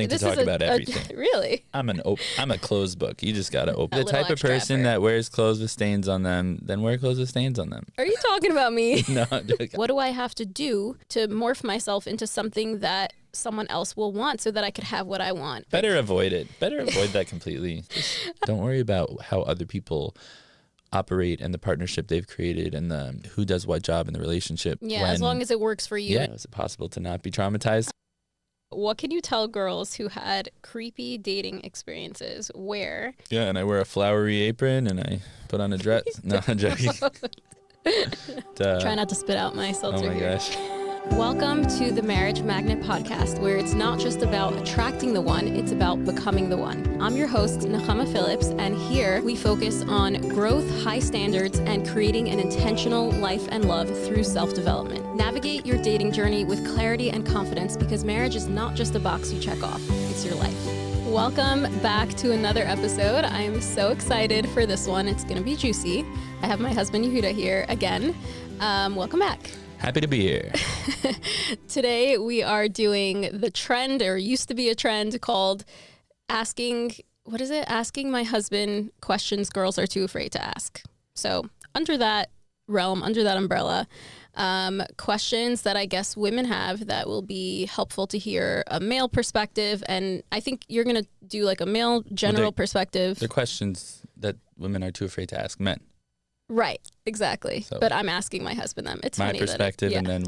willing to talk about everything. Really? I'm a closed book. You just gotta open. A The little type of extra person effort. that wears clothes with stains on them, then wear clothes with stains on them. Are you talking about me? No, I'm joking. What do I have to do to morph myself into something that someone else will want so that I could have what I want? Better avoid it. Better avoid that completely. Just don't worry about how other people operate and the partnership they've created and the who does what job in the relationship. Yeah, as long as it works for you. Yeah, is it possible to not be traumatized? What can you tell girls who had creepy dating experiences where... Yeah, and I wear a flowery apron and I put on a dress. No, I'm joking. Try not to spit out my seltzer Oh my here. gosh. Welcome to the Marriage Magnet Podcast, where it's not just about attracting the one, it's about becoming the one. I'm your host, Phillips, and here we focus on growth, high standards, and creating an intentional life and love through self-development. Navigate your dating journey with clarity and confidence, because marriage is not just a box you check off, it's your life. Welcome back to another episode. I am so excited for this one. It's going to be juicy. I have my husband Yehuda here again. Welcome back. Happy to be here. Today we are doing the trend, or used to be a trend, called asking my husband questions girls are too afraid to ask. So under that realm, under that umbrella, questions that I guess women have that will be helpful to hear a male perspective. And I think you're going to do like a male general perspective. They're questions that women are too afraid to ask men. Right, exactly. So, but I'm asking my husband them. It's my funny perspective, that and then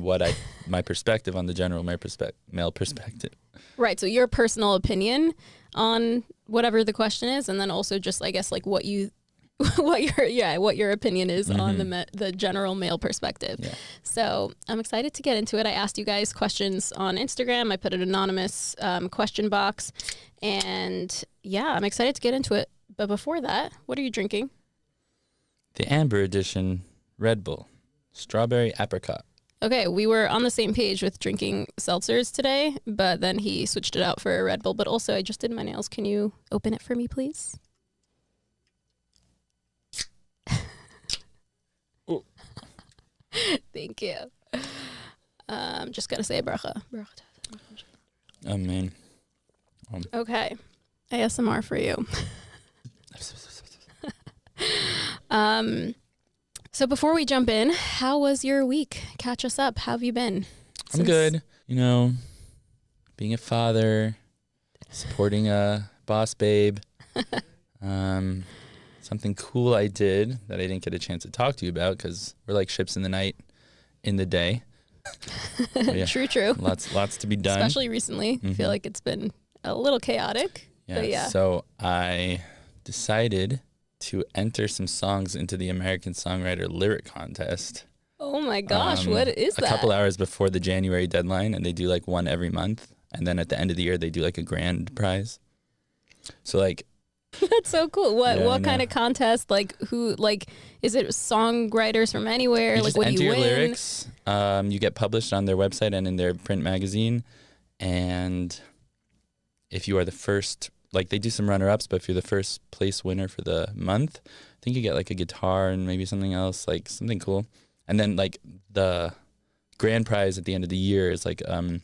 my perspective on the general male perspective. Right. So your personal opinion on whatever the question is, and then also just, I guess, like what your opinion is on the general male perspective. Yeah. So I'm excited to get into it. I asked you guys questions on Instagram. I put an anonymous question box, and yeah, I'm excited to get into it. But before that, what are you drinking? The Amber Edition Red Bull, strawberry apricot. Okay, we were on the same page with drinking seltzers today, but then he switched it out for a Red Bull. But also, I just did my nails. Can you open it for me, please? Thank you. Just gotta say bracha. Oh, man. Okay, ASMR for you. So before we jump in, how was your week? Catch us up. How have you been? I'm good. You know, being a father, supporting a boss babe. Something cool I did that I didn't get a chance to talk to you about because we're like ships in the night, in the day. Yeah, True. Lots to be done. Especially recently. I feel like it's been a little chaotic. Yeah. But yeah. So I decided to enter some songs into the American Songwriter Lyric Contest. Oh my gosh, what is that? A couple hours before the January deadline, and they do like one every month. And then at the end of the year, they do like a grand prize. So like... That's so cool. What kind of contest? Like who, like, is it songwriters from anywhere? You like just what do enter you your win? lyrics. You get published on their website and in their print magazine. And if you are the first... Like they do some runner-ups, but if you're the first place winner for the month, I think you get like a guitar and maybe something else, like something cool. And then like the grand prize at the end of the year is like a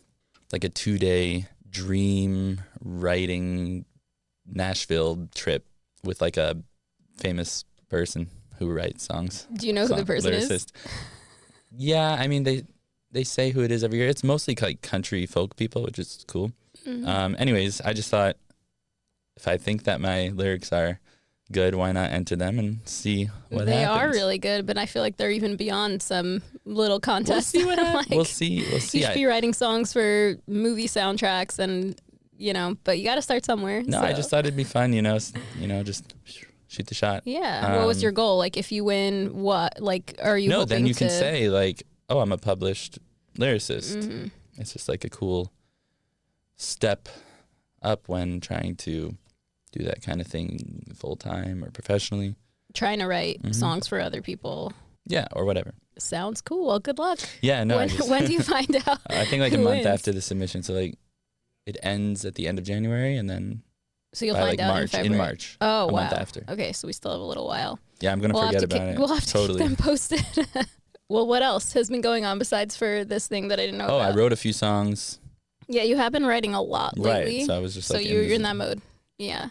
2-day dream writing Nashville trip with like a famous person who writes songs. Do you know who the person is? Yeah, I mean they say who it is every year. It's mostly like country folk people, which is cool. Mm-hmm. Anyways, I just thought, if I think that my lyrics are good, why not enter them and see what happens? They are really good, but I feel like they're even beyond some little contest. We'll see what happens. Like, We'll see. You should be writing songs for movie soundtracks, and but you got to start somewhere. No, so. I just thought it'd be fun. Just shoot the shot. Yeah. What was your goal? Like, if you win, what? Like, are you? No, hoping then you can to... say like, "Oh, I'm a published lyricist." Mm-hmm. It's just like a cool step up when trying to do that kind of thing full time or professionally. Trying to write songs for other people. Yeah, or whatever. Sounds cool. Well, good luck. Yeah, no. When do you find out? I think like a month after the submission. So like it ends at the end of January, and then so you'll by find like out March, in March. Oh, a wow. month after. Okay, so we still have a little while. Yeah, I'm gonna forget about it. We'll have to totally. keep them posted. Well, what else has been going on besides for this thing that I didn't know about? I wrote a few songs. Yeah, you have been writing a lot lately. Right. So I was just like, you're in that mode. Yeah.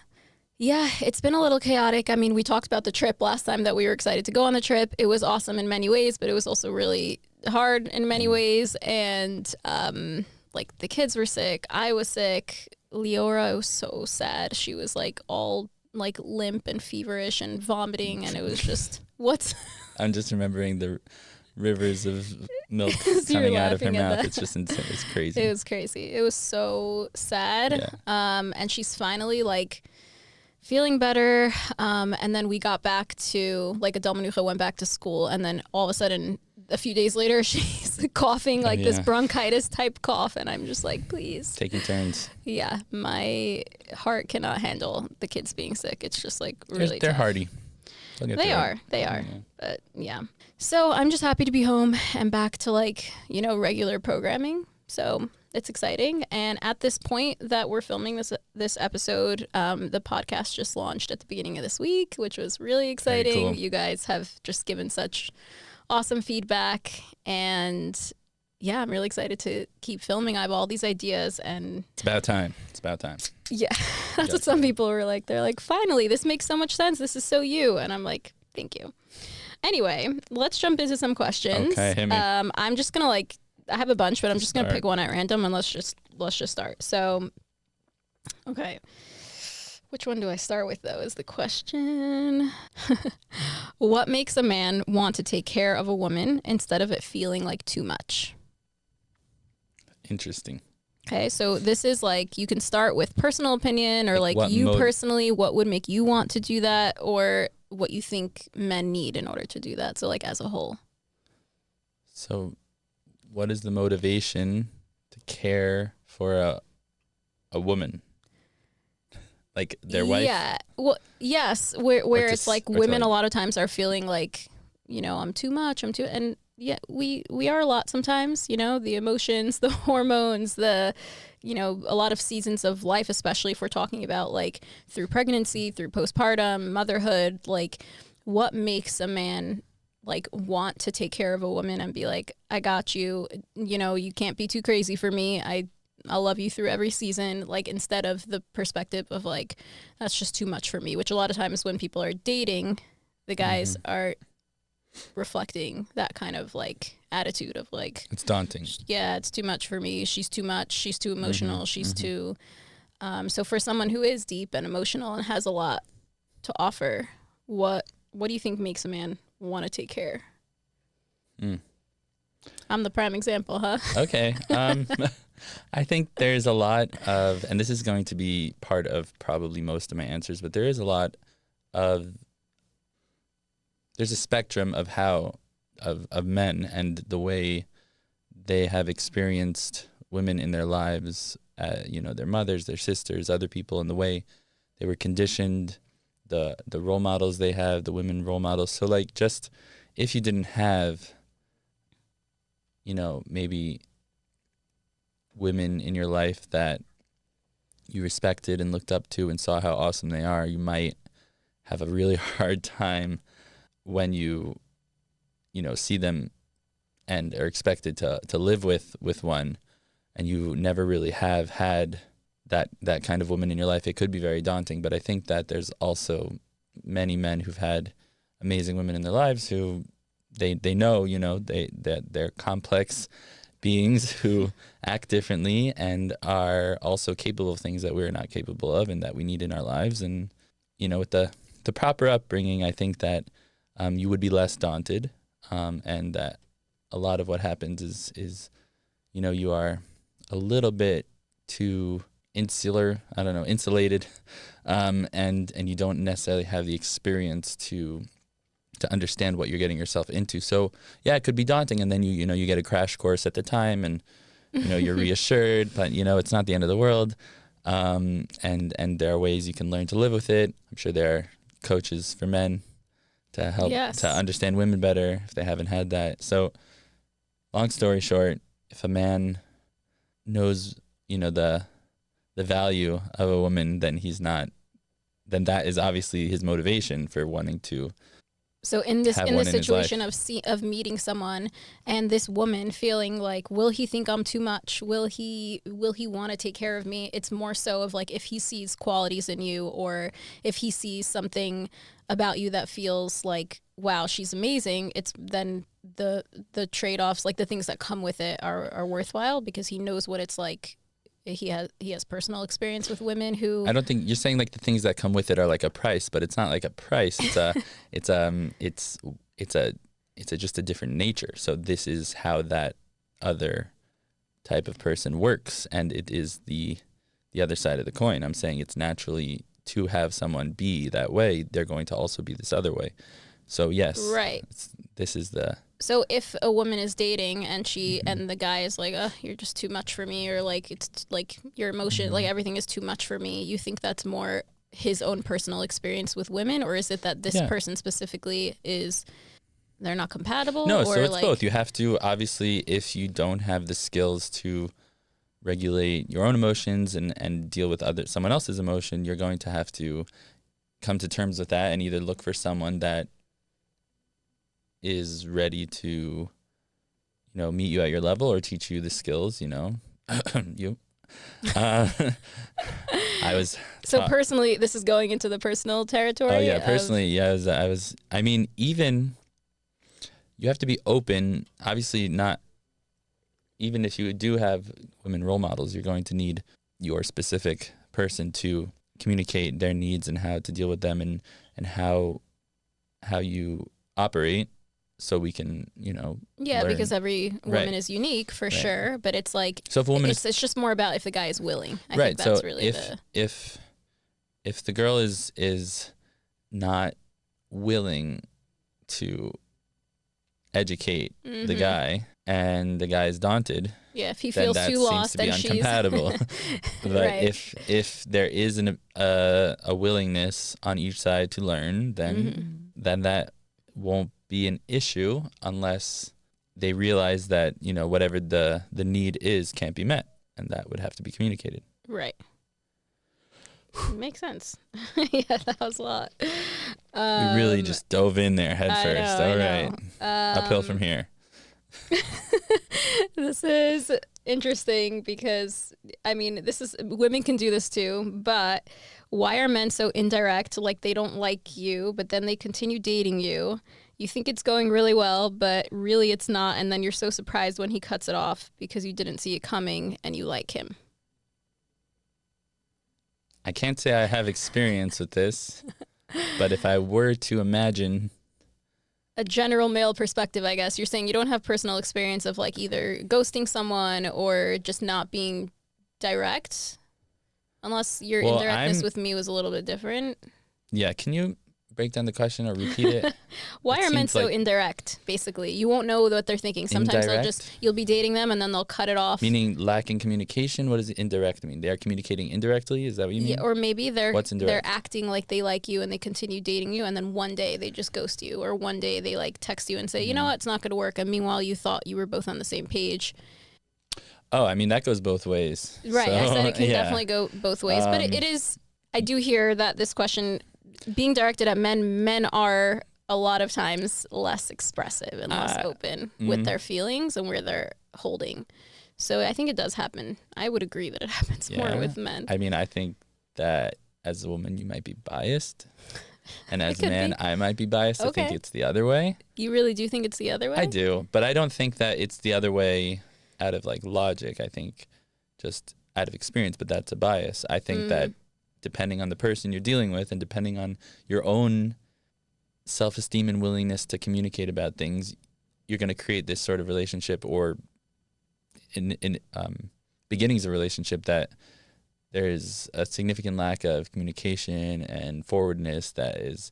Yeah, it's been a little chaotic. I mean, we talked about the trip last time that we were excited to go on the trip. It was awesome in many ways, but it was also really hard in many ways. And like the kids were sick. I was sick. Leora was so sad. She was like all like limp and feverish and vomiting. And it was just, what's... I'm just remembering the rivers of milk coming out of her mouth. It's just insane. It's crazy. It was crazy. It was so sad. Yeah. And she's finally like feeling better. And then we got back to like Adel Menucha went back to school, and then all of a sudden a few days later she's coughing like this bronchitis type cough, and I'm just like, please. Taking turns. Yeah. My heart cannot handle the kids being sick. It's just like really They're tough. hardy. They are. Yeah. But yeah. So I'm just happy to be home and back to like, you know, regular programming. So it's exciting. And at this point that we're filming this episode, the podcast just launched at the beginning of this week, which was really exciting. Very cool. You guys have just given such awesome feedback. And yeah, I'm really excited to keep filming. I have all these ideas, and It's about time. yeah, that's what some people were like. They're like, finally, this makes so much sense. This is so you. And I'm like, thank you. Anyway, let's jump into some questions. Okay, hit me. I'm just going to like, I have a bunch, but I'm just going to pick one at random, and let's just start. So, okay. Which one do I start with, though, is the question. What makes a man want to take care of a woman instead of it feeling like too much? Interesting. Okay, so this is like, you can start with personal opinion, or like you personally, what would make you want to do that, or what you think men need in order to do that. So like as a whole. So what is the motivation to care for a woman? Like their wife? Yeah. Well, yes, where it's like women a lot of times are feeling like, you know, I'm too much, and yeah, we are a lot sometimes, you know, the emotions, the hormones, the, you know, a lot of seasons of life, especially if we're talking about like through pregnancy, through postpartum, motherhood, like what makes a man like want to take care of a woman and be like, I got you, you know, you can't be too crazy for me. I'll love you through every season, like instead of the perspective of like, that's just too much for me, which a lot of times when people are dating, the guys are reflecting that kind of like attitude of like, it's daunting. Yeah, it's too much for me. She's too much. She's too emotional. She's too. So for someone who is deep and emotional and has a lot to offer, what do you think makes a man want to take care? I'm the prime example, huh? Okay. I think there's a lot of, and this is going to be part of probably most of my answers, but there is a lot of, there's a spectrum of how, of men and the way they have experienced women in their lives, you know, their mothers, their sisters, other people, and the way they were conditioned, the role models they have, the women role models. So like, just if you didn't have, you know, maybe women in your life that you respected and looked up to and saw how awesome they are, you might have a really hard time when you know, see them and are expected to live with one, and you never really have had that kind of woman in your life. It could be very daunting, but I think that there's also many men who've had amazing women in their lives who they know, you know, that they're complex beings who act differently and are also capable of things that we're not capable of and that we need in our lives. And, you know, with the proper upbringing, I think that you would be less daunted, and that a lot of what happens is, you know, you are a little bit too insulated, and you don't necessarily have the experience to understand what you're getting yourself into. So yeah, it could be daunting, and then you know you get a crash course at the time, and you know you're reassured, but you know it's not the end of the world, and there are ways you can learn to live with it. I'm sure there are coaches for men to help to understand women better if they haven't had that. So long story short, if a man knows, you know, the value of a woman, then that is obviously his motivation for wanting to So in this situation of meeting someone and this woman feeling like, will he think I'm too much? Will he want to take care of me? It's more so of like if he sees qualities in you, or if he sees something about you that feels like, wow, she's amazing. It's then the trade-offs, like the things that come with it, are worthwhile because he knows what it's like. He has personal experience with women who. I don't think you're saying like the things that come with it are like a price, but it's not like a price. It's just a different nature. So this is how that other type of person works, and it is the other side of the coin. I'm saying it's naturally to have someone be that way, they're going to also be this other way. So yes, right. This is the. So if a woman is dating and and the guy is like, oh, you're just too much for me, or like it's like your emotion, like everything is too much for me, you think that's more his own personal experience with women, or is it that this person specifically they're not compatible? No, or so it's like, both. You have to, obviously, if you don't have the skills to regulate your own emotions and deal with someone else's emotion, you're going to have to come to terms with that and either look for someone that is ready to, meet you at your level or teach you the skills, I was. So personally, this is going into the personal territory. Oh yeah, personally, even you have to be open. Obviously, not even if you do have women role models, you're going to need your specific person to communicate their needs and how to deal with them and how you operate. So we can, learn. Because every woman is unique for sure, but it's like, so if a woman it's just more about if the guy is willing. I think that's really if the girl is not willing to educate the guy and the guy is daunted, if he feels too lost, then she's incompatible. But if there is a willingness on each side to learn, then that won't be an issue unless they realize that whatever the need is can't be met, and that would have to be communicated. Right. Makes sense. Yeah, that was a lot. We really just dove in there head first. All right, uphill from here. This is interesting because women can do this too, but why are men so indirect? Like they don't like you, but then they continue dating you. You think it's going really well, but really it's not. And then you're so surprised when he cuts it off because you didn't see it coming and you like him. I can't say I have experience with this, but if I were to imagine a general male perspective, I guess you're saying you don't have personal experience of like either ghosting someone or just not being direct, unless your indirectness with me was a little bit different. Yeah. Can you break down the question or repeat it? Why are men so indirect, basically? You won't know what they're thinking. Sometimes you'll be dating them and then they'll cut it off. Meaning lacking communication? What does indirect mean? They are communicating indirectly? Is that what you mean? Yeah, or maybe they're acting like they like you and they continue dating you and then one day they just ghost you, or one day they like text you and say, you know what, it's not going to work. And meanwhile, you thought you were both on the same page. Oh, that goes both ways. Right. So, I said it can definitely go both ways. But it is, I do hear that this question being directed at men are a lot of times less expressive and less open with their feelings and where they're holding. So I think it does happen. I would agree that it happens more with men. I think that as a woman, you might be biased. And as a man, I might be biased. Okay. I think it's the other way. You really do think it's the other way? I do. But I don't think that it's the other way out of like logic. I think just out of experience, but that's a bias. I think that depending on the person you're dealing with and depending on your own self-esteem and willingness to communicate about things, you're going to create this sort of relationship, or in beginnings of a relationship that there is a significant lack of communication and forwardness that is,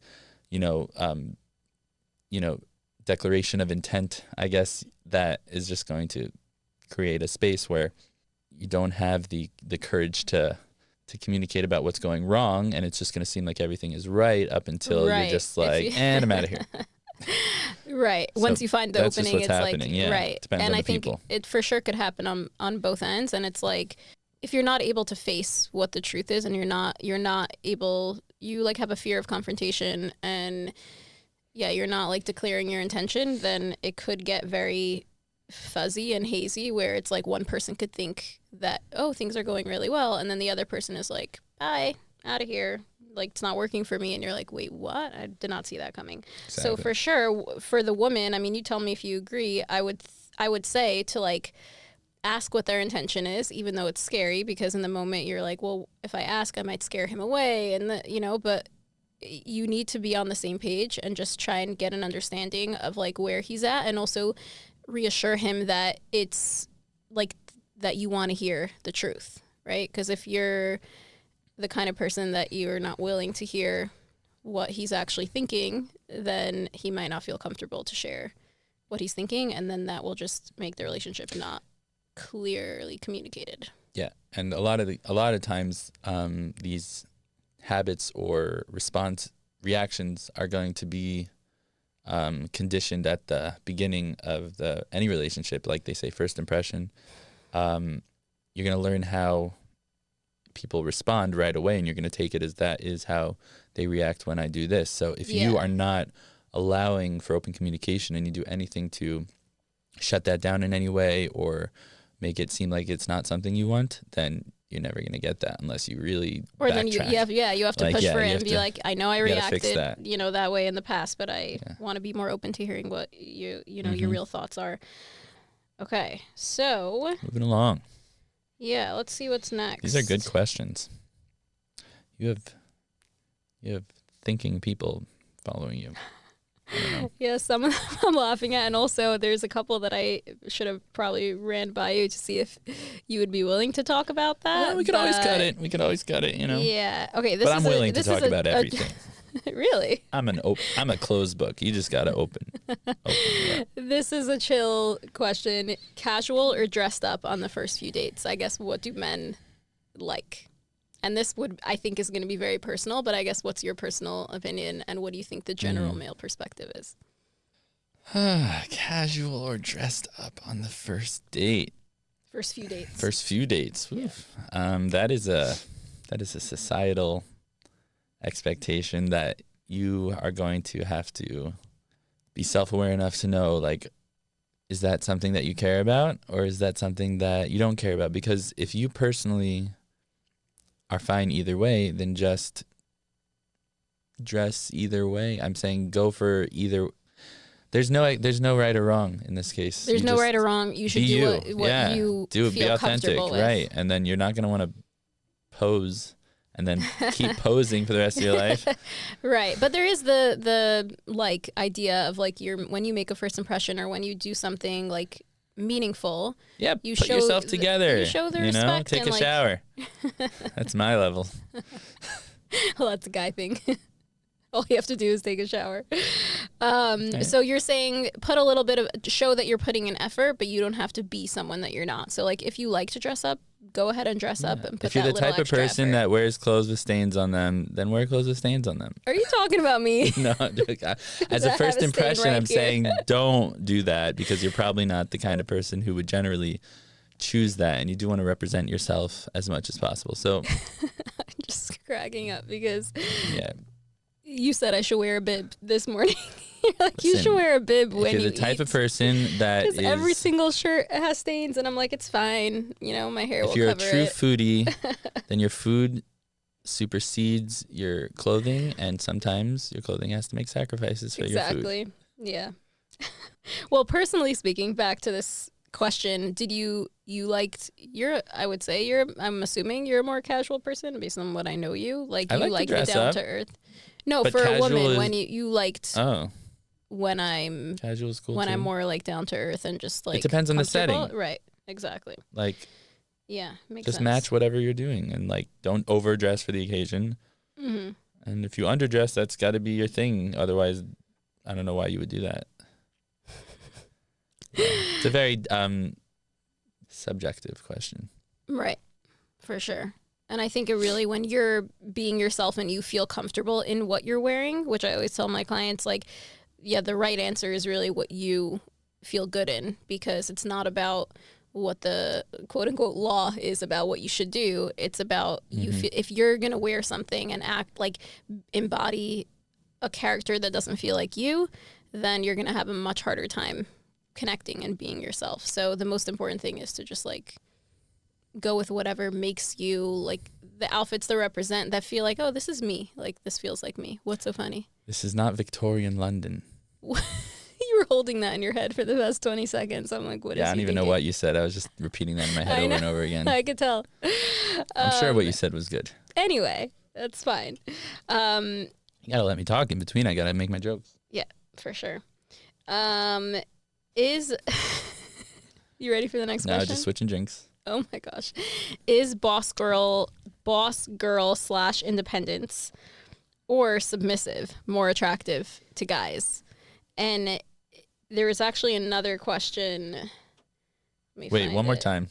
declaration of intent, I guess, that is just going to create a space where you don't have the courage to communicate about what's going wrong, and it's just going to seem like everything is right up until you're just like, and I'm out of here. Right. So once you find the opening, it's happening. Like, right. Depends and on I think people. It for sure could happen on both ends. And it's like, if you're not able to face what the truth is, and you're not able, you like have a fear of confrontation, and you're not like declaring your intention, then it could get very fuzzy and hazy where it's like one person could think that, oh, things are going really well, and then the other person is like, bye, out of here, like it's not working for me, and you're like, wait, what? I did not see that coming. Exactly. So for sure, for the woman, I mean, you tell me if you agree, I would say to like ask what their intention is, even though it's scary, because in the moment you're like, well, if I ask, I might scare him away, and but you need to be on the same page and just try and get an understanding of like where he's at, and also reassure him that it's like that you want to hear the truth, right? Because if you're the kind of person that you're not willing to hear what he's actually thinking, then he might not feel comfortable to share what he's thinking, and then that will just make the relationship not clearly communicated. Yeah, and a lot of times these habits or reactions are going to be conditioned at the beginning of any relationship. Like they say, first impression. You're going to learn how people respond right away, and you're going to take it as that is how they react when I do this. So if you are not allowing for open communication and you do anything to shut that down in any way or make it seem like it's not something you want, then you're never going to get that unless you really or backtrack. Then you have to push for it and be like, I know I reacted that way in the past, but I want to be more open to hearing what your real thoughts are. Okay, so moving along. Yeah, let's see what's next. These are good questions. You have thinking people following you. Yeah, some of them I'm laughing at, and also there's a couple that I should have probably ran by you to see if you would be willing to talk about that. Well, we could always cut it. Yeah. Okay. But I'm willing to talk about everything. Really? I'm a closed book. You just gotta open. This is a chill question: casual or dressed up on the first few dates? I guess, what do men like? And this I think is going to be very personal, but I guess what's your personal opinion, and what do you think the general male perspective is? Casual or dressed up on the first date? First few dates. First few dates. Yeah. That is a societal expectation that you are going to have to be self-aware enough to know, like, is that something that you care about, or is that something that you don't care about? Because if you personally are fine either way, then just dress either way. I'm saying go for either. There's no right or wrong in this case. There's no right or wrong. You should do what you feel be authentic, comfortable with. Right? And then you're not going to want to pose and then keep posing for the rest of your life. Right. But there is the like idea of like when you make a first impression or when you do something like meaningful. Yeah, put yourself together. You show the respect. Take a shower. That's my level. Well, that's a guy thing. All you have to do is take a shower. So you're saying put a little bit of, show that you're putting an effort, but you don't have to be someone that you're not. So like if you like to dress up, go ahead and dress up and put that little extra effort. If you're the type of person that wears clothes with stains on them, then wear clothes with stains on them. Are you talking about me? No, as a first impression, I'm saying don't do that, because you're probably not the kind of person who would generally choose that, and you do want to represent yourself as much as possible. So I'm just cracking up because you said I should wear a bib this morning. You're like, you should wear a bib when you eat. You're the type of person that is... every single shirt has stains, and I'm like, it's fine. My hair will cover it. If you're a true foodie, then your food supersedes your clothing, and sometimes your clothing has to make sacrifices for your food. Exactly. Yeah. Well, personally speaking, back to this question, did you liked I'm assuming you're a more casual person based on what I know you. Like, you like the down to earth. No, but for a woman, when you liked when I'm casual is cool when too. I'm more like down to earth and just like it depends on the setting. Right, exactly. Like, yeah, makes just sense. match whatever you're doing, and like don't overdress for the occasion. Mm-hmm. And if you underdress, that's got to be your thing. Otherwise, I don't know why you would do that. It's a very subjective question. Right, for sure. And I think it really, when you're being yourself and you feel comfortable in what you're wearing, which I always tell my clients, like, yeah, the right answer is really what you feel good in, because it's not about what the quote unquote law is about what you should do. It's about you. If you're going to wear something and act like embody a character that doesn't feel like you, then you're going to have a much harder time connecting and being yourself. So the most important thing is to just like go with whatever makes you, like the outfits that represent, that feel like, oh, this is me. Like this feels like me. What's so funny? This is not Victorian London. You were holding that in your head for the past 20 seconds. I'm like, what is he Yeah, I don't even know thinking? what you said. I was just repeating that in my head over and over again. I could tell. I'm sure what you said was good. Anyway, that's fine. You gotta let me talk in between. I gotta make my jokes. Yeah, for sure. Is you ready for the next question? No, just switching drinks. Oh my gosh. Is boss girl / independence or submissive more attractive to guys? And there was actually another question. Let me Wait, find one more it. time.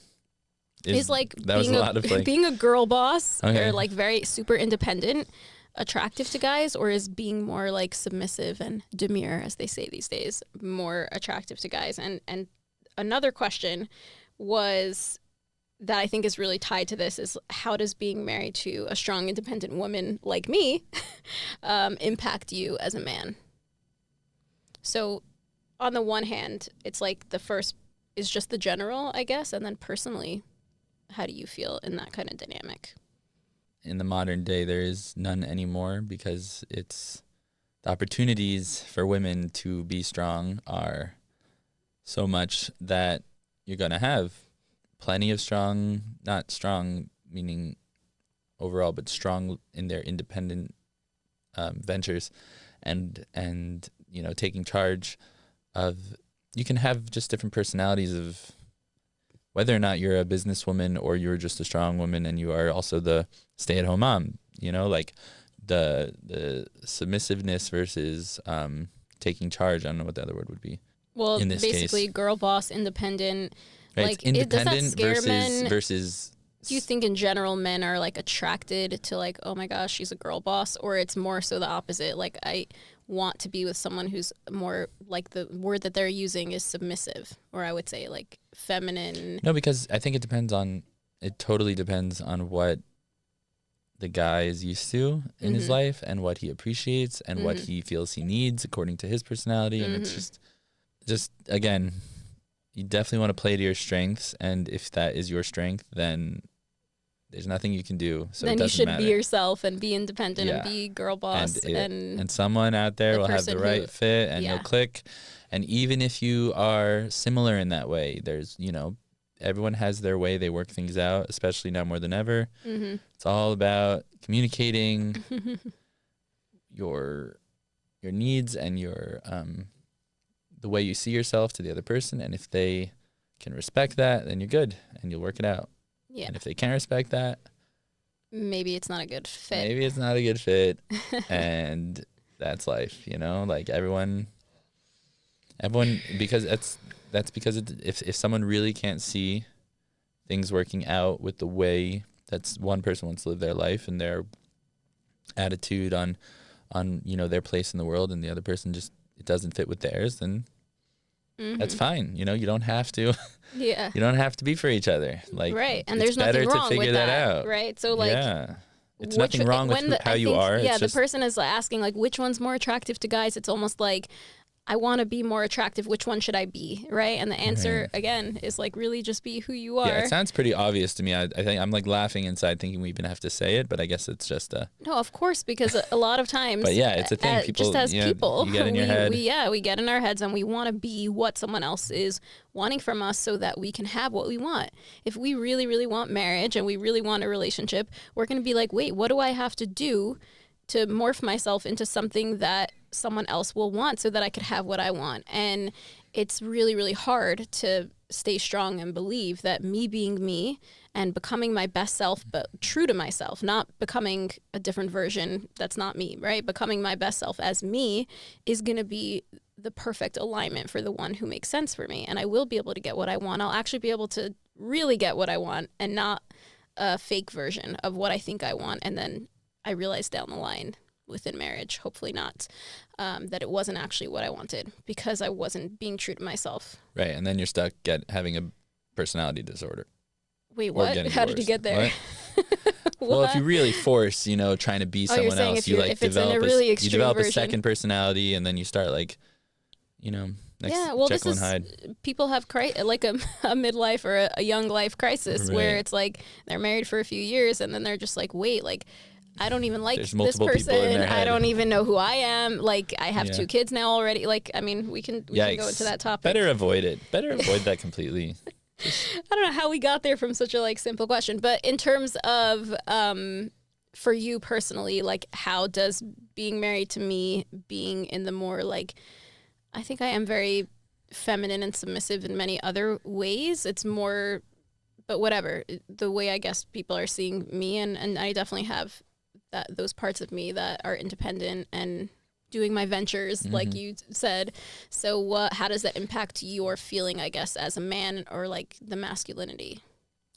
Is like that was a lot of like being a girl boss Okay. or like very super independent attractive to guys, or is being more like submissive and demure, as they say these days, more attractive to guys? And another question was that I think is really tied to this is, how does being married to a strong independent woman like me impact you as a man? So on the one hand, it's like the first is just the general, I guess, and then personally, how do you feel in that kind of dynamic? in the modern day, there is none anymore, because it's the opportunities for women to be strong are so much that you're going to have plenty of strong, not strong meaning overall, but strong in their independent ventures, and you know, taking charge of, you can have just different personalities of whether or not you're a businesswoman or you're just a strong woman and you are also the stay-at-home mom, you know, like the submissiveness versus taking charge. I don't know what the other word would be. Well, in this basically, case. girl boss, independent. Right? Like, It's independent does that scare men? versus. Do you think in general men are like attracted to like, oh my gosh, she's a girl boss, or it's more so the opposite? Like, I want to be with someone who's more, like, the word that they're using is submissive, or I would say like feminine. No, because I think it totally depends on what the guy is used to in his life and what he appreciates and what he feels he needs according to his personality. And it's just again, you definitely want to play to your strengths. And if that is your strength, then there's nothing you can do. So Then it you doesn't should matter. be yourself and be independent and Yeah. be girl boss. And someone out there the will have the person right who- fit and yeah. you'll click. And even if you are similar in that way, there's, you know, everyone has their way they work things out, especially now more than ever. It's all about communicating your needs and your the way you see yourself to the other person. And if they can respect that, then you're good and you'll work it out. Yeah. And if they can't respect that, Maybe it's not a good fit. maybe it's not a good fit. And that's life, you know, like everyone, because that's because if someone really can't see things working out with the way that's one person wants to live their life and their attitude on, you know, their place in the world, and the other person just, it doesn't fit with theirs, then that's fine. You know, you don't have to, Yeah. you don't have to be for each other. Like, Right. And it's there's nothing better to wrong figure with that that. out. Right. So like, yeah. It's which- nothing wrong with when how I you think, are. Yeah, It's just, the person is asking like, which one's more attractive to guys? It's almost like, I want to be more attractive. Which one should I be? Right. And the answer again is like, really just be who you are. yeah, it sounds pretty obvious to me. I think I'm like laughing inside thinking we even have to say it, but I guess it's just No, of course, because a lot of times, But yeah, it's a thing. People, just as you know, people, you get in your head. we get in our heads and we want to be what someone else is wanting from us so that we can have what we want. If we really, really want marriage and we really want a relationship, we're going to be like, wait, what do I have to do to morph myself into something that someone else will want so that I could have what I want? And it's really, really hard to stay strong and believe that me being me and becoming my best self, but true to myself, not becoming a different version that's not me, right? Becoming my best self as me is going to be the perfect alignment for the one who makes sense for me. And I will be able to get what I want. I'll actually be able to really get what I want and not a fake version of what I think I want. And then I realized down the line within marriage, hopefully not, that it wasn't actually what I wanted because I wasn't being true to myself. Right, and then you're stuck having a personality disorder. Wait, Or what? getting How did you divorced. get there? What? Well, if you really force, trying to be someone saying else, if you develop you develop a second personality, and then you start Jekyll and Hyde. People have like a midlife or a young life crisis where it's like they're married for a few years and then they're just like, wait, like I don't even like this person. I don't even know who I am. Like I have 2 kids now already. Like, I mean, we can go into that topic. Better avoid it. Better avoid that completely. I don't know how we got there from such a simple question, but in terms of for you personally, like how does being married to me, being in the more I think I am very feminine and submissive in many other ways. It's more, but whatever, the way I guess people are seeing me, and I definitely have those parts of me that are independent and doing my ventures, like you said. So how does that impact your feeling, I guess, as a man or the masculinity?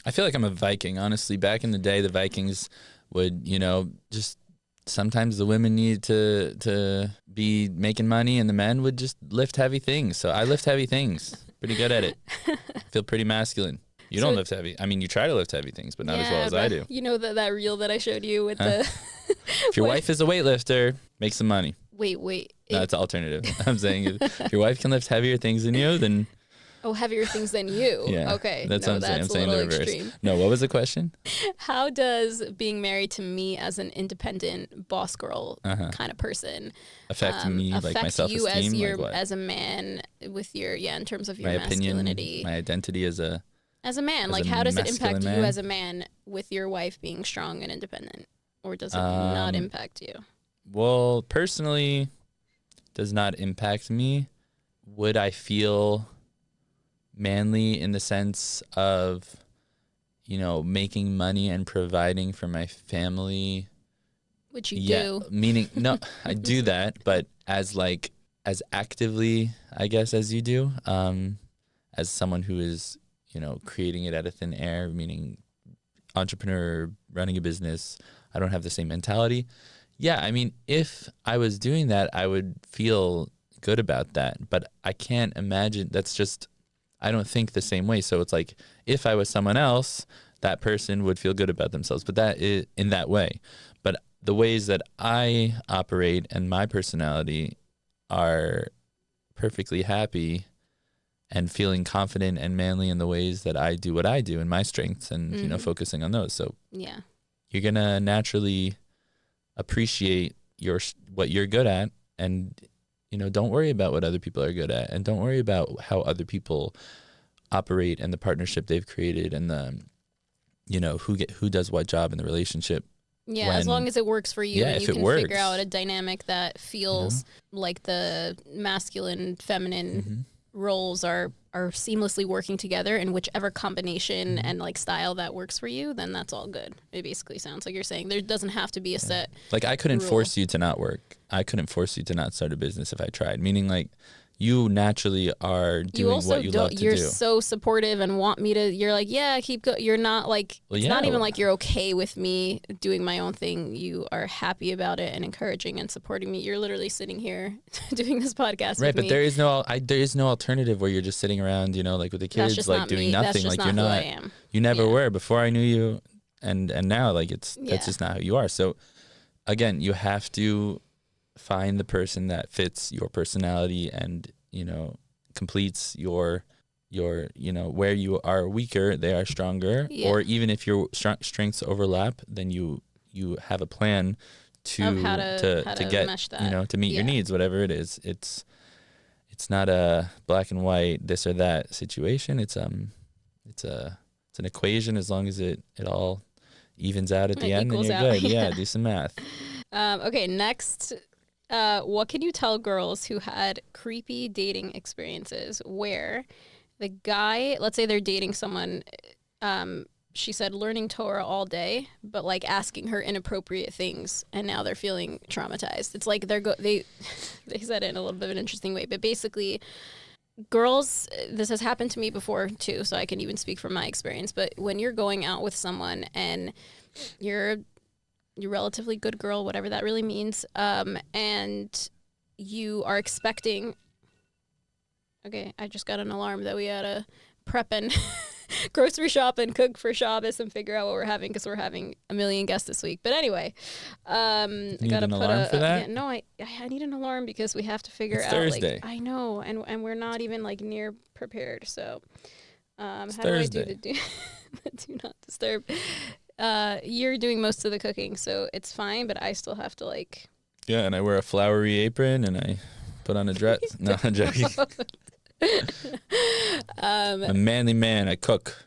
I feel like I'm a Viking, honestly. Back in the day, the Vikings would, just sometimes the women need to be making money and the men would just lift heavy things. So I lift heavy things. Pretty good at it. Feel pretty masculine. You don't lift heavy. I mean, you try to lift heavy things, but not as well as I do. You know that reel that I showed you with the... If your wife is a weightlifter, make some money. Wait. No, it's alternative. I'm saying if your wife can lift heavier things than you, then... Oh, heavier things than you. Yeah. Okay. That's what I'm saying. I'm saying the reverse. Extreme. No, what was the question? How does being married to me as an independent boss girl kind of person affect me, like my self-esteem? You as a man with your, in terms of your masculinity? My identity as a man. Like, how does it impact you as a man with your wife being strong and independent? Or does it not impact you? Well, personally, does not impact me. Would I feel manly in the sense of, making money and providing for my family? Which you do. Meaning, no, I do that, but as actively, I guess, as you do, as someone who is, creating it out of thin air, meaning entrepreneur, running a business, I don't have the same mentality. Yeah, I mean, if I was doing that, I would feel good about that, but I can't imagine. I don't think the same way. So it's like, if I was someone else, that person would feel good about themselves, but that is in that way. But the ways that I operate and my personality are perfectly happy and feeling confident and manly in the ways that I do what I do and my strengths and, focusing on those. So yeah, you're going to naturally appreciate what you're good at, and don't worry about what other people are good at, and don't worry about how other people operate and the partnership they've created and the, who does what job in the relationship. Yeah, as long as it works for you and you can figure out a dynamic that feels like the masculine, feminine roles are seamlessly working together in whichever combination and style that works for you, then that's all good. It basically sounds like you're saying there doesn't have to be a set I couldn't rule. Force you to not work. I couldn't force you to not start a business if I tried, meaning you naturally are doing what you love to do. You're so supportive and want me to, you're like, yeah, keep going. You're not it's not even like you're okay with me doing my own thing. You are happy about it and encouraging and supporting me. You're literally sitting here doing this podcast with me. But there is no alternative where you're just sitting around, with the kids, doing nothing. That's just you're not not, who I am. You never were before I knew you. And now that's just not who you are. So again, you have to find the person that fits your personality and, completes your, where you are weaker, they are stronger. Yeah. Or even if your strengths overlap, then you have a plan to get, mesh that. To meet your needs, whatever it is. It's not a black and white, this or that situation. It's an equation. As long as it all evens out at the end, then you're good. Yeah, do some math. Okay, next. What can you tell girls who had creepy dating experiences where the guy, let's say they're dating someone, she said learning Torah all day, but asking her inappropriate things, and now they're feeling traumatized. It's like they said it in a little bit of an interesting way, but basically girls, this has happened to me before too, so I can even speak from my experience, but when you're going out with someone and you're relatively good girl, whatever that really means, and you are expecting... Okay, I just got an alarm that we had to prep and grocery shop and cook for Shabbos and figure out what we're having because we're having a million guests this week. But anyway, You need an alarm for that? no, I need an alarm because we have to figure It's out. Thursday. Like, I know, and we're not even like near prepared. So, how Thursday. do I do the do not disturb? You're doing most of the cooking, so it's fine. But I still have to like. Yeah, and I wear a flowery apron and I put on a dress. No, I'm joking. I'm a manly man. I cook.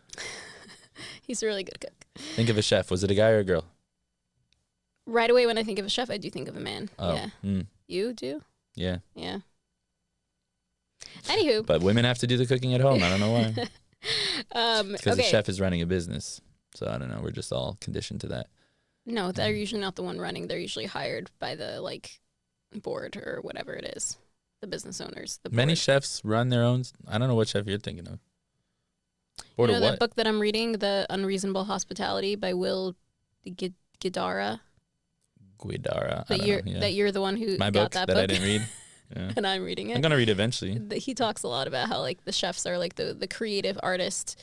He's a really good cook. Think of a chef. Was it a guy or a girl? Right away, when I think of a chef, I do think of a man. Oh, yeah. You do? Yeah. Yeah. Anywho. But women have to do the cooking at home. I don't know why. Because the chef is running a business. So I don't know. We're just all conditioned to that. No, they're usually not the one running. They're usually hired by the board or whatever it is. The business owners. The Many board. chefs run their own. I don't know what chef you're thinking of. Board you know of that what? book that I'm reading, The Unreasonable Hospitality by Will Guidara? Guidara. That you're the one who My got book that that book. I didn't read. Yeah. And I'm reading it. I'm going to read it eventually. He talks a lot about how the chefs are the creative artist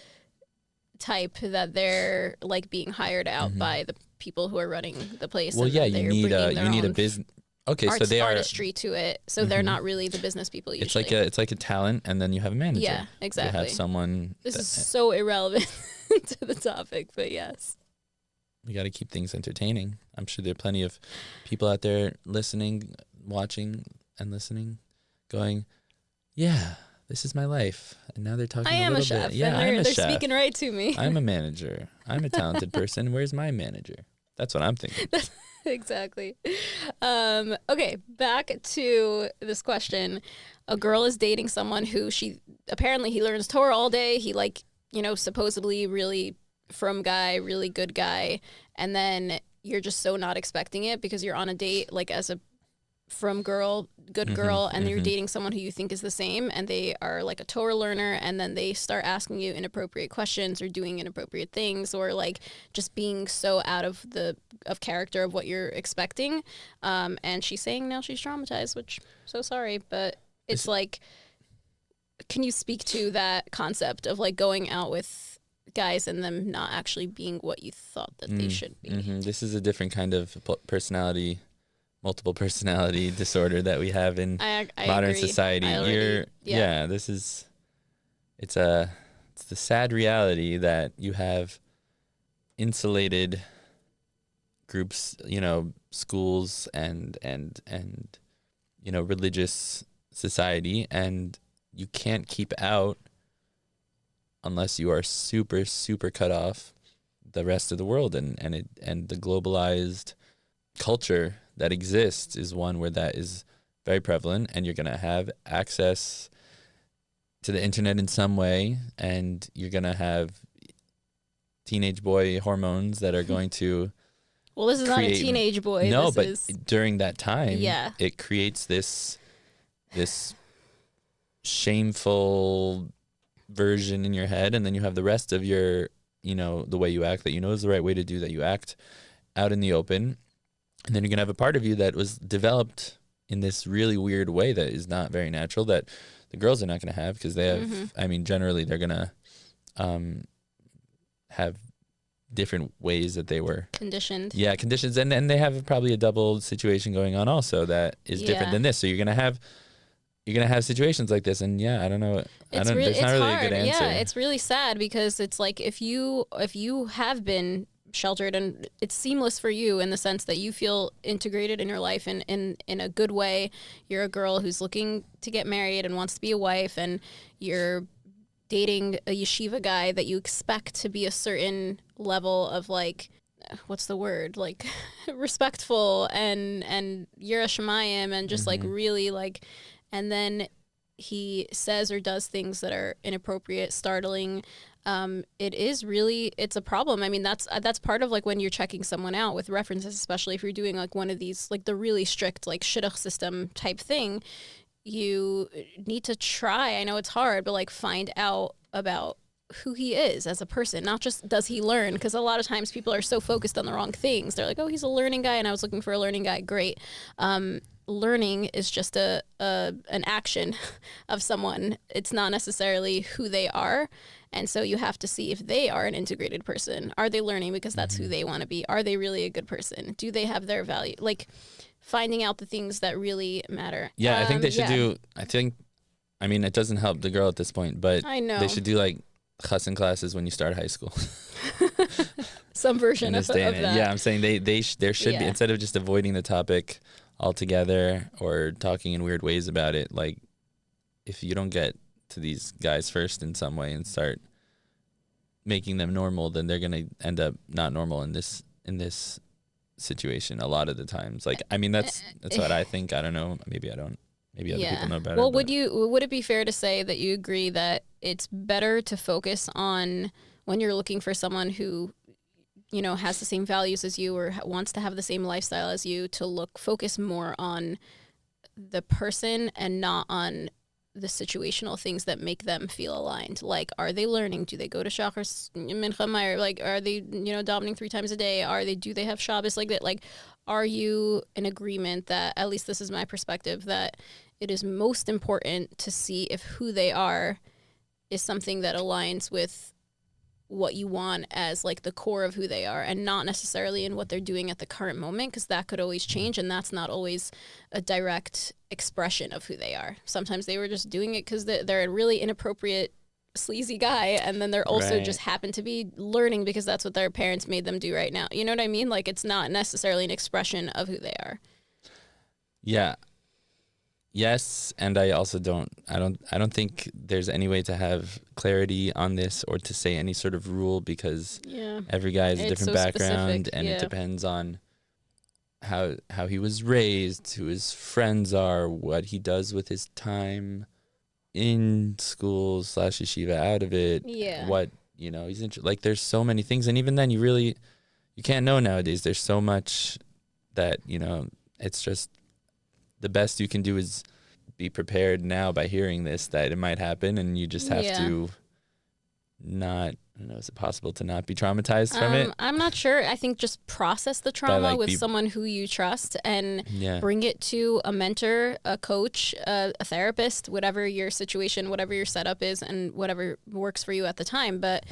type that they're being hired out by the people who are running the place. Well, and yeah, that you need a own business. Okay, so they are artistry to it. So they're not really the business people usually. It's like a talent, and then you have a manager. Yeah, exactly. You have someone. This is so irrelevant to the topic, but yes. We got to keep things entertaining. I'm sure there are plenty of people out there listening, watching, and listening, going, "Yeah, this is my life." And now they're talking. I am a chef. chef. Yeah, and I'm a they're chef. speaking right to me. I'm a manager. I'm a talented person. Where's my manager? That's what I'm thinking. Exactly. Okay, back to this question. A girl is dating someone who he learns Torah all day. He supposedly really frum guy, really good guy, and then you're just so not expecting it because you're on a date as a frum girl, good girl, and you're dating someone who you think is the same, and they are a Torah learner, and then they start asking you inappropriate questions or doing inappropriate things or just being so out of character of what you're expecting, and she's saying now she's traumatized, which so sorry, but it's can you speak to that concept of going out with guys and them not actually being what you thought that they should be? This is a different kind of multiple personality disorder that we have in modern agree. society. It's the sad reality that you have insulated groups, schools and religious society, and you can't keep out unless you are super, super cut off the rest of the world, and the globalized culture that exists is one where that is very prevalent, and you're going to have access to the internet in some way, and you're going to have teenage boy hormones that are going to this is not a teenage boy. No, this but during that time, yeah, it creates this shameful version in your head, and then you have the rest of your, the way you act that is the right way to do, that you act out in the open. And then you're going to have a part of you that was developed in this really weird way that is not very natural, that the girls are not going to have, because they have, generally they're going to have different ways that they were conditioned. Yeah, conditions. And they have probably a double situation going on also that is different than this. So you're going to have situations like this. And I don't know. There's not really hard. a good answer. Yeah, it's really sad because it's if you have been sheltered and it's seamless for you in the sense that you feel integrated in your life and in a good way. You're a girl who's looking to get married and wants to be a wife, and you're dating a yeshiva guy that you expect to be a certain level of what's the word, respectful and Yira Shemayim and just really and then he says or does things that are inappropriate, startling. It's a problem. I mean, that's part of when you're checking someone out with references, especially if you're doing one of these the really strict shidduch system type thing. You need to try. I know it's hard, but find out about who he is as a person, not just does he learn, because a lot of times people are so focused on the wrong things. They're oh, he's a learning guy, and I was looking for a learning guy. Great. learning is just an action of someone. It's not necessarily who they are. And so you have to see if they are an integrated person. Are they learning because that's who they want to be? Are they really a good person? Do they have their value? Like finding out the things that really matter. Yeah, I think they should do, I mean, it doesn't help the girl at this point, but I know. they should do like chassan classes when you start high school. Some version of that. Yeah, I'm saying there should be, instead of just avoiding the topic altogether or talking in weird ways about it, like if you don't get to these guys first in some way and start making them normal, then they're going to end up not normal in this situation a lot of the times. Like, I mean, that's what I think. I don't know. Maybe I don't. Maybe other people know better. Well, would it be fair to say that you agree that it's better to focus on when you're looking for someone who, you know, has the same values as you or wants to have the same lifestyle as you, to focus more on the person and not on the situational things that make them feel aligned? Like, are they learning? Do they go to Shachar, Mincha, Meir? Like, are they, you know, davening 3 times a day? Do they have Shabbos like that? Like, are you in agreement that, at least this is my perspective, that it is most important to see if who they are is something that aligns with what you want as like the core of who they are, and not necessarily in what they're doing at the current moment, because that could always change, and that's not always a direct expression of who they are. Sometimes they were just doing it because they're a really inappropriate, sleazy guy, and then they're also just happen to be learning because that's what their parents made them do right now. You know what I mean? Like, it's not necessarily an expression of who they are. Yeah. Yes, and I also don't think there's any way to have clarity on this or to say any sort of rule, because every guy has a different background, specific, and it depends on how he was raised, who his friends are, what he does with his time in school / yeshiva, out of it, what, you know, he's like, there's so many things, and even then you can't know nowadays. There's so much that, you know, it's just the best you can do is be prepared now by hearing this, that it might happen, and you just have to not, I don't know, is it possible to not be traumatized from it? I'm not sure. I think just process the trauma with someone who you trust, and bring it to a mentor, a coach, a therapist, whatever your situation, whatever your setup is, and whatever works for you at the time. But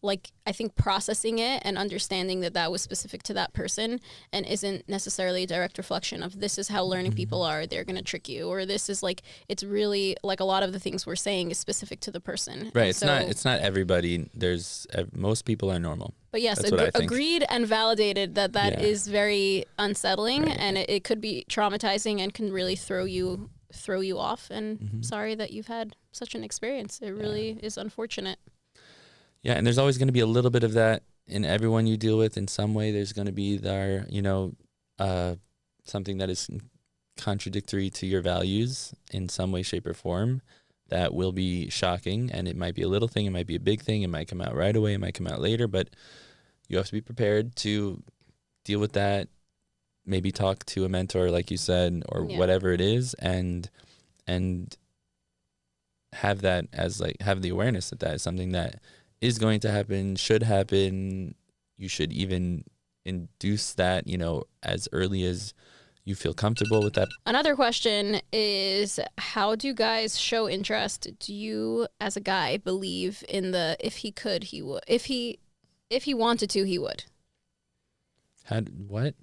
like, I think processing it and understanding that was specific to that person and isn't necessarily a direct reflection of this is how learning people are, they're going to trick you, or this is like, it's really like a lot of the things we're saying is specific to the person. Right. It's not everybody. Most people are normal. But yes, agreed and validated that is very unsettling, and it could be traumatizing and can really throw you off. And sorry that you've had such an experience. It really is unfortunate. Yeah, and there's always going to be a little bit of that in everyone you deal with in some way. There's going to be something that is contradictory to your values in some way, shape, or form that will be shocking. And it might be a little thing, it might be a big thing, it might come out right away, it might come out later, but you have to be prepared to deal with that. Maybe talk to a mentor, like you said, or whatever it is, and have that as have the awareness that is something that is going to happen, should happen. You should even induce that, you know, as early as you feel comfortable with that. Another question is, how do guys show interest? Do you, as a guy, believe in the if he could, he would? If he wanted to, he would. What?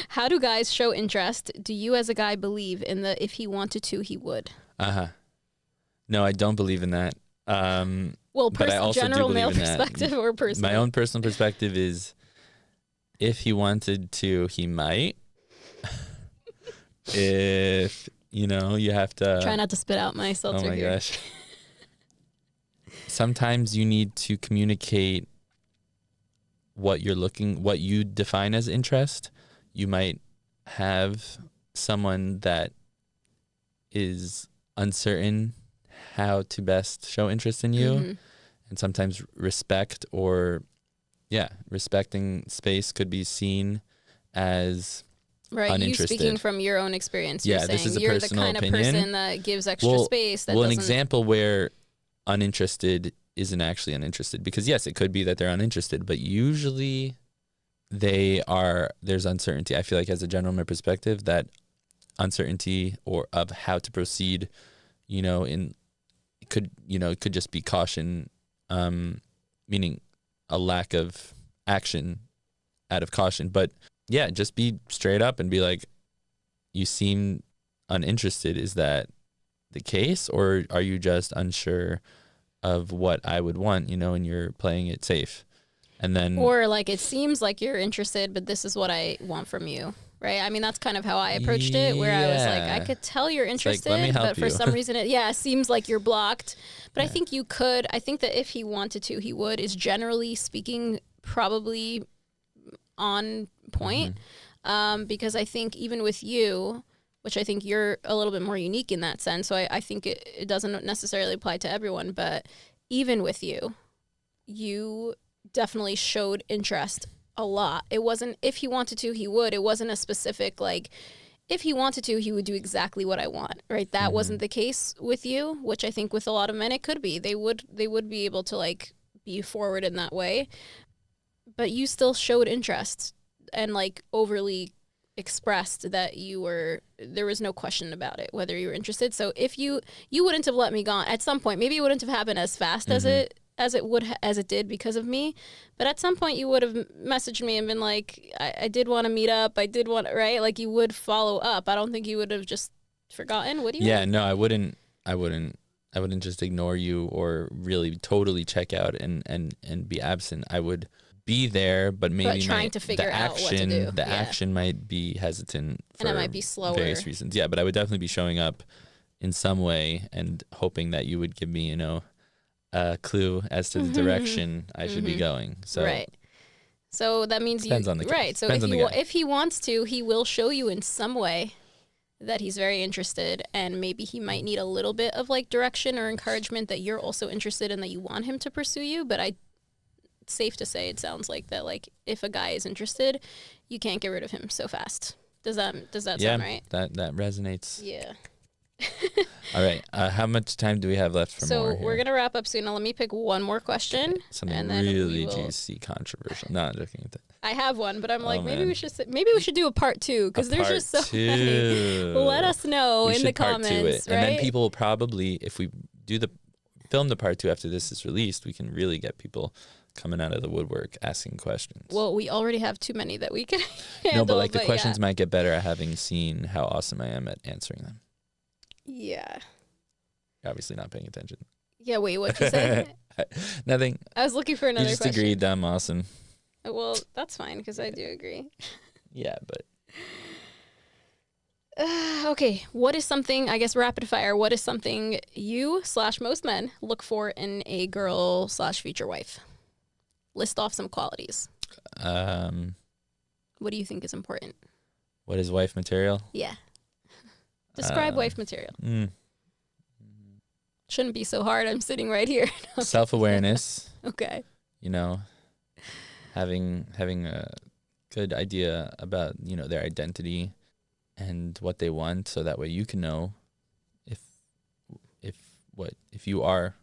How do guys show interest? Do you, as a guy, believe in the if he wanted to, he would? No, I don't believe in that. Well, general male perspective or personal? My own personal perspective is, if he wanted to, he might. If, you know, you have to... Try not to spit out my seltzer here. Oh my gosh. Sometimes you need to communicate what you define as interest. You might have someone that is uncertain how to best show interest in you, and sometimes respecting space could be seen as uninterested. You speaking from your own experience. You're saying this is a you're personal the kind opinion. of person that gives extra space. An example where uninterested isn't actually uninterested, because yes, it could be that they're uninterested, but usually there's uncertainty. I feel like, as a general perspective, that uncertainty or of how to proceed, it could just be caution, meaning a lack of action out of caution. But yeah, just be straight up and be like, you seem uninterested. Is that the case? Or are you just unsure of what I would want, and you're playing it safe? And then, or like, it seems like you're interested, but this is what I want from you. Right. I mean, that's kind of how I approached it, where I was like, I could tell you're interested, let me help but for you. some reason, it seems like you're blocked. But I think I think that if he wanted to, he would, is generally speaking, probably on point. Because I think even with you, which I think you're a little bit more unique in that sense. So I think it doesn't necessarily apply to everyone, but even with you, you definitely showed interest a lot. It wasn't, if he wanted to, he would. It wasn't a specific, like, if he wanted to, he would do exactly what I want, right? That wasn't the case with you, which I think with a lot of men it could be. They would be able to, like, be forward in that way. But you still showed interest and, like, overly expressed that there was no question about it, whether you were interested. So if you wouldn't have let me go at some point, maybe it wouldn't have happened as fast as it did because of me, but at some point you would have messaged me and been like, I did want to meet up. I did want, right? Like, you would follow up. I don't think you would have just forgotten. Would you? Yeah, no, I wouldn't just ignore you or really totally check out and be absent. I would be there, but maybe trying to figure out what to do. The action might be hesitant for and it might be slower. Various reasons. Yeah, but I would definitely be showing up in some way and hoping that you would give me, a clue as to the direction I should be going. So right. So that means depends on the right. case. So if he wants to, he will show you in some way that he's very interested, and maybe he might need a little bit of, like, direction or encouragement that you're also interested in, that you want him to pursue you. But it's safe to say, it sounds like that, like, if a guy is interested, you can't get rid of him so fast. Does that sound right? That resonates. Yeah. All right. How much time do we have left for more? So we're going to wrap up soon. Now, let me pick one more question. Okay. Something really juicy, controversial. No, I'm joking with that. I have one, but I'm maybe we should do a part 2, because there's just so many. Let us know in the comments, right? And then people will probably, if we film the part 2 after this is released, we can really get people coming out of the woodwork asking questions. Well, we already have too many that we can handle. No, but the questions might get better at having seen how awesome I am at answering them. Yeah. You're obviously not paying attention. Yeah, wait, what'd you say? Nothing. I was looking for another question. You just agreed that I'm awesome. Well, that's fine, because I do agree. Yeah, but... Okay, what is something, I guess rapid fire, what is something you/most men look for in a girl/future wife? List off some qualities. What do you think is important? What is wife material? Yeah. Describe wife material. Shouldn't be so hard. I'm sitting right here. Self-awareness. Okay. Having a good idea about, their identity and what they want, so that way you can know if you are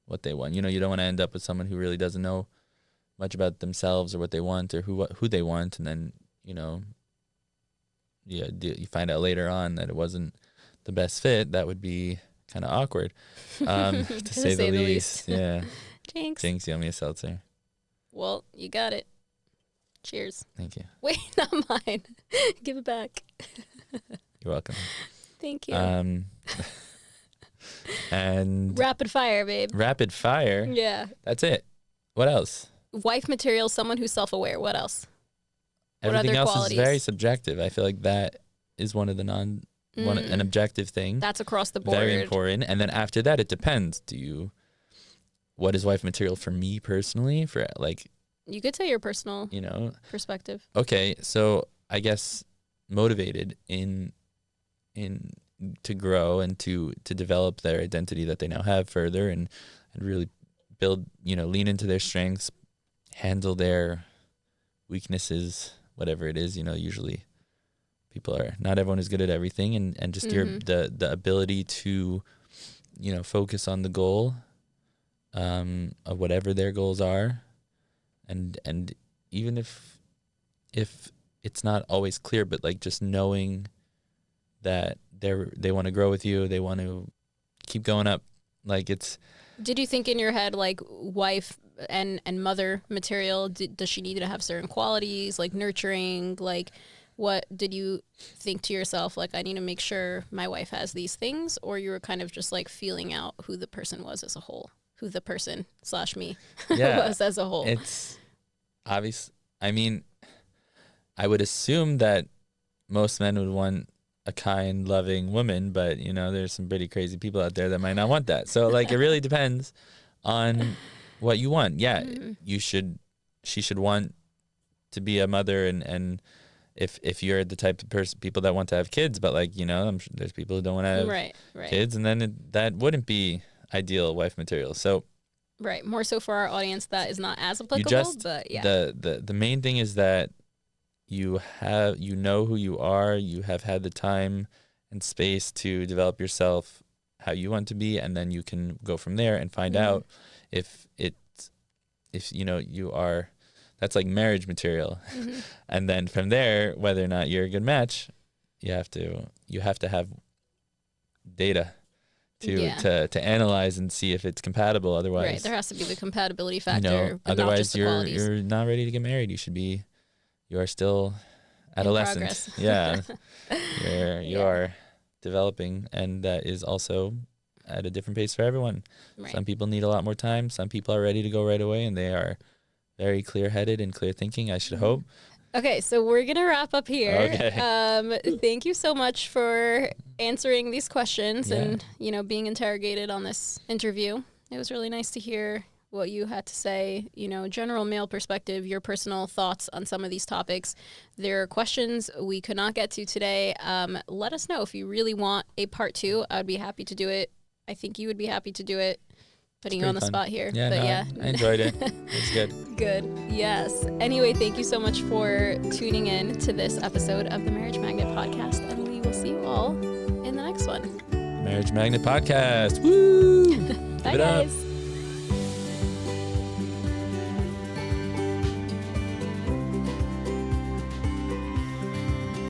what they want. You don't want to end up with someone who really doesn't know much about themselves or what they want or who they want, and then you find out later on that it wasn't the best fit. That would be kind of awkward, to say the least. Yeah. Jinx, you owe me a seltzer. Well, you got it. Cheers. Thank you. Wait, not mine. Give it back. You're welcome. Thank you. And rapid fire, babe. Rapid fire? Yeah. That's it. What else? Wife material, someone who's self-aware. What else? Everything else is very subjective. I feel like that is one of the an objective thing. That's across the board. Very important. And then after that, it depends. What is wife material for me personally? You could say your personal perspective. Okay, so I guess motivated to grow and to develop their identity that they now have further and really build, lean into their strengths, handle their weaknesses, whatever it is. Usually not everyone is good at everything, and just the ability to, focus on the goal of whatever their goals are. And even if it's not always clear, but just knowing that they want to grow with you. They want to keep going up. Like Did you think in your head, like, wife and mother material, does she need to have certain qualities, like nurturing? Like, what did you think to yourself, like, I need to make sure my wife has these things? Or you were kind of just like feeling out who the person was as a whole, who the person / me was as a whole? It's obvious. I mean, I would assume that most men would want a kind, loving woman, but there's some pretty crazy people out there that might not want that. So like, it really depends on what you want. Yeah, she should want to be a mother, and if you're the type of people that want to have kids, but like, I'm sure there's people who don't want to have kids, and then that wouldn't be ideal wife material. So more so for our audience that is not as applicable, but yeah. The main thing is that you know who you are, you have had the time and space to develop yourself how you want to be, and then you can go from there and find out if you are, that's like marriage material. And then from there, whether or not you're a good match, you have to have data to analyze and see if it's compatible. Otherwise, there has to be the compatibility factor. But otherwise not you're not ready to get married. You are still adolescent. Yeah. You are developing, and that is also at a different pace for everyone. Some people need a lot more time. Some people are ready to go right away, and they are very clear-headed and clear thinking, I should hope. Okay, so we're going to wrap up here. Okay. Thank you so much for answering these questions and, being interrogated on this interview. It was really nice to hear what you had to say, general male perspective, your personal thoughts on some of these topics. There are questions we could not get to today. Let us know if you really want a part 2. I would be happy to do it. I think you would be happy to do it. Putting you on the spot here. I enjoyed it. It was good. Good. Yes. Anyway, thank you so much for tuning in to this episode of the Marriage Magnet Podcast, and we will see you all in the next one. Marriage Magnet Podcast. Woo! Bye, guys.